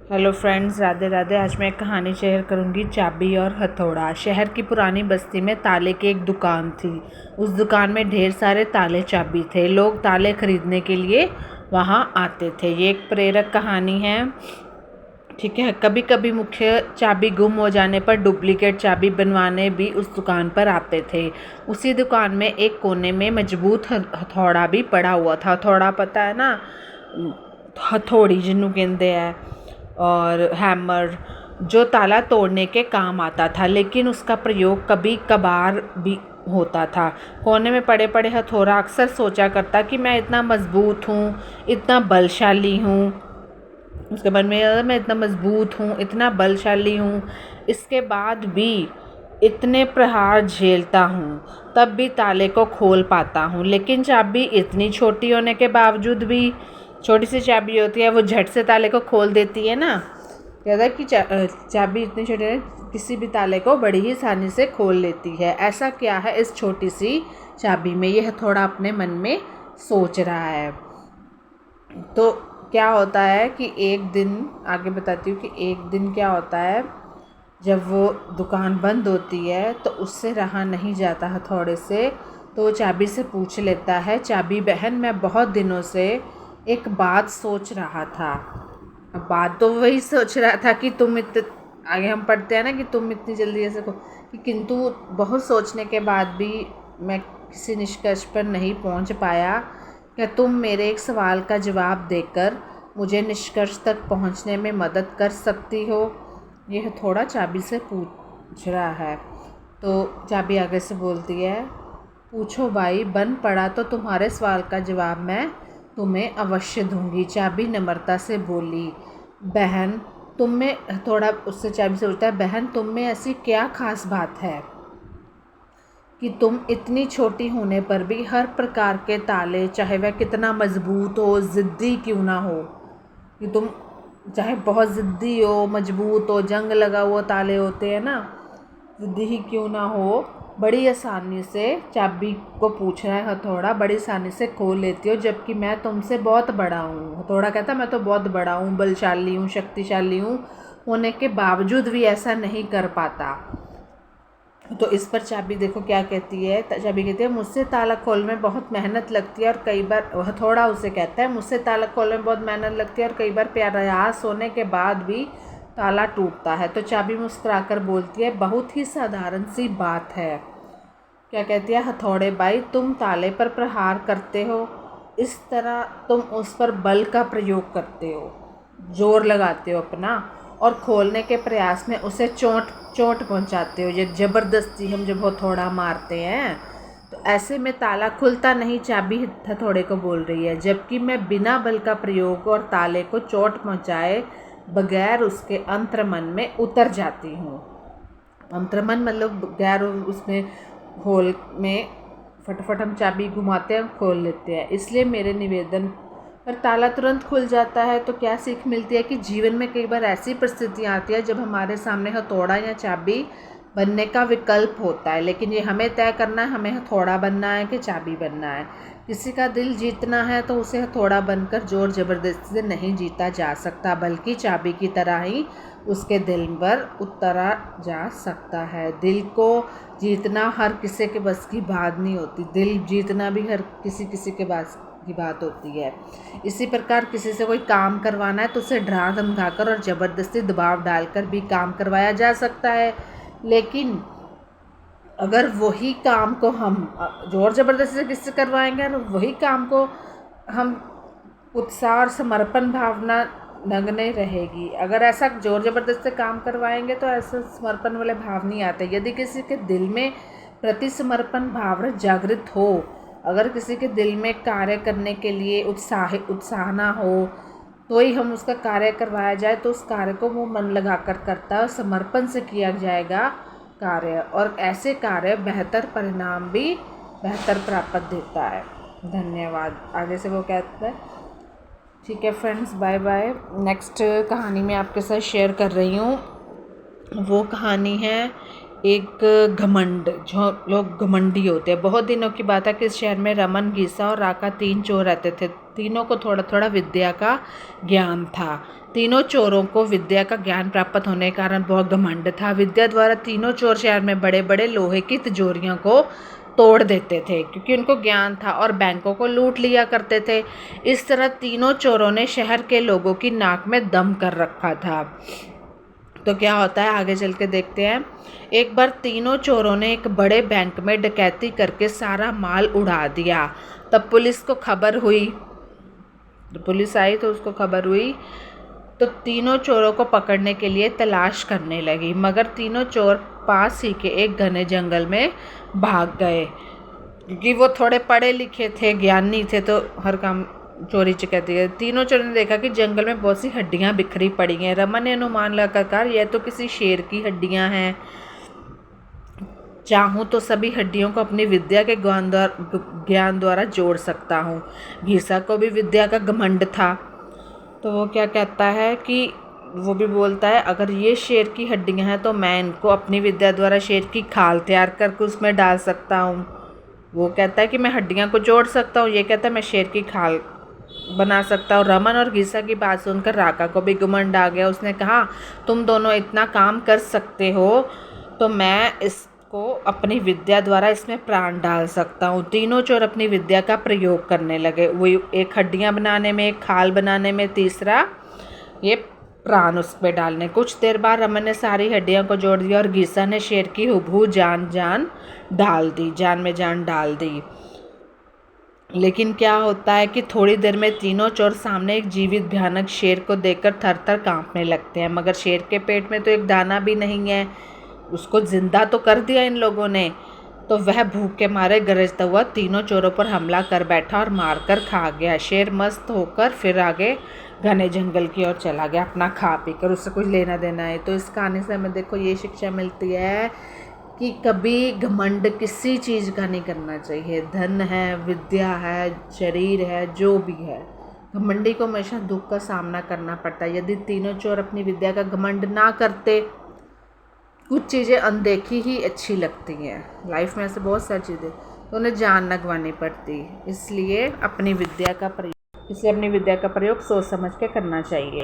Hello friends, Radhe Radhe. आज मैं एक कहानी शेयर करूंगी, चाबी और हथौड़ा। शहर की पुरानी बस्ती में ताले की एक दुकान थी। उस दुकान में ढेर सारे ताले चाबी थे। लोग ताले खरीदने के लिए वहां आते थे। ये एक प्रेरक कहानी है। ठीक है। कभी कभी मुख्य चाबी गुम हो जाने पर डुप्लीकेट चाबी बनवाने भी उस दुकान पर आते थे। उसी दुकान में एक कोने में मजबूत हथौड़ा भी पड़ा हुआ था। हथौड़ा पता है ना, हथौड़ी जिन्हों कहते हैं, और हैमर, जो ताला तोड़ने के काम आता था, लेकिन उसका प्रयोग कभी कभार भी होता था। कोने में पड़े पड़े हथौड़ा अक्सर सोचा करता कि मैं इतना मजबूत हूँ, इतना बलशाली हूँ। उसके मन में मैं इतना मजबूत हूँ, इतना बलशाली हूँ, इसके बाद भी इतने प्रहार झेलता हूँ, तब भी ताले को खोल पाता हूँ। लेकिन चाबी इतनी छोटी होने के बावजूद भी, छोटी सी चाबी होती है, वो झट से ताले को खोल देती है ना। कहता है कि चाबी इतनी छोटी है, किसी भी ताले को बड़ी ही आसानी से खोल लेती है। ऐसा क्या है इस छोटी सी चाबी में, यह थोड़ा अपने मन में सोच रहा है। तो क्या होता है कि एक दिन, आगे बताती हूँ कि एक दिन क्या होता है। जब वो दुकान बंद होती है तो उससे रहा नहीं जाता हथौड़े से, तो वो चाबी से पूछ लेता है, चाबी बहन, मैं बहुत दिनों से एक बात सोच रहा था। अब बात तो वही सोच रहा था कि आगे हम पढ़ते हैं ना कि तुम इतनी जल्दी ऐसे को, कि किंतु बहुत सोचने के बाद भी मैं किसी निष्कर्ष पर नहीं पहुंच पाया। क्या तुम मेरे एक सवाल का जवाब देकर मुझे निष्कर्ष तक पहुंचने में मदद कर सकती हो? यह थोड़ा चाबी से पूछ रहा है। तो चाबी आगे से बोलती है, पूछो भाई, बन पड़ा तो तुम्हारे सवाल का जवाब मैं तुम्हें अवश्य दूंगी। चाबी नम्रता से बोली, बहन तुम में, थोड़ा उससे चाबी से पूछता है, बहन तुम में ऐसी क्या खास बात है कि तुम इतनी छोटी होने पर भी हर प्रकार के ताले, चाहे वह कितना मजबूत हो, ज़िद्दी क्यों ना हो, कि तुम चाहे बहुत ज़िद्दी हो, मजबूत हो, जंग लगा हुआ ताले होते हैं ना, ज़िद्दी ही क्यों ना हो, बड़ी आसानी से चाबी को पूछ रहा है हथौड़ा, बड़ी आसानी से खोल लेती हो, जबकि मैं तुमसे बहुत बड़ा हूँ। हथौड़ा कहता, मैं तो बहुत बड़ा हूँ, बलशाली हूँ, शक्तिशाली हूँ, होने के बावजूद भी ऐसा नहीं कर पाता। तो इस पर चाबी देखो क्या कहती है। चाबी कहती है, मुझसे ताला खोलने में बहुत मेहनत लगती है और कई बार, हथौड़ा उसे कहता है, मुझसे ताला खोलने में बहुत मेहनत लगती है और कई बार प्रयास होने के बाद भी ताला टूटता है। तो चाबी मुस्कुराकर बोलती है, बहुत ही साधारण सी बात है। क्या कहती है, हथौड़े भाई, तुम ताले पर प्रहार करते हो, इस तरह तुम उस पर बल का प्रयोग करते हो, जोर लगाते हो अपना, और खोलने के प्रयास में उसे चोट पहुंचाते हो। ये ज़बरदस्ती हम जब हथौड़ा मारते हैं तो ऐसे में ताला खुलता नहीं। चाबी हथौड़े को बोल रही है, जबकि मैं बिना बल का प्रयोग और ताले को चोट पहुंचाए बगैर उसके अंतर्मन में उतर जाती हूँ। अंतर्मन मतलब गैर, उसमें होल में फटाफट हम चाबी घुमाते हैं, खोल लेते हैं। इसलिए मेरे निवेदन पर ताला तुरंत खुल जाता है। तो क्या सीख मिलती है कि जीवन में कई बार ऐसी परिस्थितियाँ आती है जब हमारे सामने हथौड़ा या चाबी बनने का विकल्प होता है, लेकिन ये हमें तय करना है, हमें हथौड़ा बनना है कि चाबी बनना है। किसी का दिल जीतना है तो उसे हथौड़ा बनकर जोर ज़बरदस्ती से नहीं जीता जा सकता, बल्कि चाबी की तरह ही उसके दिल पर उतरा जा सकता है। दिल को जीतना हर किसी के बस की बात नहीं होती, दिल जीतना भी हर किसी के बस की बात होती है। इसी प्रकार किसी से कोई काम करवाना है तो उसे डरा धमकाकर और ज़बरदस्ती दबाव डालकर भी काम करवाया जा सकता है। लेकिन अगर वही काम को हम जोर ज़बरदस्ती से किससे करवाएंगे और वही काम को हम उत्साह और समर्पण भावना नगण्य रहेगी। अगर ऐसा जोर ज़बरदस्ती से काम करवाएंगे तो ऐसा समर्पण वाले भाव नहीं आते। यदि किसी के दिल में प्रति समर्पण भाव जागृत हो, अगर किसी के दिल में कार्य करने के लिए उत्साह ना हो, तो ही हम उसका कार्य करवाया जाए तो उस कार्य को वो मन लगा कर करता है और समर्पण से किया जाएगा कार्य, और ऐसे कार्य बेहतर परिणाम भी बेहतर प्राप्त देता है। धन्यवाद। आगे से वो कहता है, ठीक है फ्रेंड्स, बाय बाय। नेक्स्ट कहानी मैं आपके साथ शेयर कर रही हूँ। वो कहानी है एक घमंड, जो लोग घमंडी होते हैं। बहुत दिनों की बात है कि इस शहर में रमन, गीसा और राका 3 चोर रहते थे। तीनों को थोड़ा थोड़ा विद्या का ज्ञान था। तीनों चोरों को विद्या का ज्ञान प्राप्त होने के कारण बहुत घमंड था। विद्या द्वारा तीनों चोर शहर में बड़े बड़े लोहे की तिजोरियों को तोड़ देते थे, क्योंकि उनको ज्ञान था, और बैंकों को लूट लिया करते थे। इस तरह तीनों चोरों ने शहर के लोगों की नाक में दम कर रखा था। तो क्या होता है, आगे चल के देखते हैं। एक बार तीनों चोरों ने एक बड़े बैंक में डकैती करके सारा माल उड़ा दिया। तब पुलिस को खबर हुई, पुलिस आई तो उसको खबर हुई, तो तीनों चोरों को पकड़ने के लिए तलाश करने लगी। मगर तीनों चोर पास ही के एक घने जंगल में भाग गए, क्योंकि वो थोड़े पढ़े लिखे थे, ज्ञानी थे, तो हर काम चोरी चकैती है। तीनों चोरों ने देखा कि जंगल में बहुत सी हड्डियां बिखरी पड़ी हैं। रमन ने अनुमान लगाकर, यह तो किसी शेर की हड्डियां हैं। चाहूँ तो सभी हड्डियों को अपनी विद्या के ज्ञान द्वारा जोड़ सकता हूँ। घीसा को भी विद्या का घमंड था, तो वो क्या कहता है कि वो भी बोलता है, अगर ये शेर की हड्डियां हैं तो मैं इनको अपनी विद्या द्वारा शेर की खाल तैयार करके उसमें डाल सकता हूँ। वो कहता है कि मैं हड्डियां को जोड़ सकता हूँ, ये कहता है मैं शेर की खाल बना सकता हूँ। रमन और गीसा की बात सुनकर राका को भी घमंड आ गया। उसने कहा, तुम दोनों इतना काम कर सकते हो तो मैं इसको अपनी विद्या द्वारा इसमें प्राण डाल सकता हूँ। तीनों चोर अपनी विद्या का प्रयोग करने लगे, वो एक हड्डियाँ बनाने में, एक खाल बनाने में, तीसरा ये प्राण उस पर डालने। कुछ देर बाद रमन ने सारी हड्डियों को जोड़ दिया और गीसा ने शेर की हुबहू जान में जान डाल दी। लेकिन क्या होता है कि थोड़ी देर में तीनों चोर सामने एक जीवित भयानक शेर को देखकर थर थर कांपने लगते हैं। मगर शेर के पेट में तो एक दाना भी नहीं है, उसको जिंदा तो कर दिया इन लोगों ने। तो वह भूख के मारे गरजता हुआ तीनों चोरों पर हमला कर बैठा और मारकर खा गया। शेर मस्त होकर फिर आगे घने जंगल की ओर चला गया, अपना खा पी कर, उससे कुछ लेना देना है। तो इस कहानी से हमें देखो ये शिक्षा मिलती है कि कभी घमंड किसी चीज़ का नहीं करना चाहिए। धन है, विद्या है, शरीर है, जो भी है, घमंडी को हमेशा दुख का सामना करना पड़ता है। यदि तीनों चोर अपनी विद्या का घमंड ना करते, कुछ चीज़ें अनदेखी ही अच्छी लगती हैं लाइफ में, ऐसे बहुत सारी चीज़ें, तो उन्हें जान न गंवानी पड़ती। इसलिए अपनी विद्या का प्रयोग सोच समझ के करना चाहिए।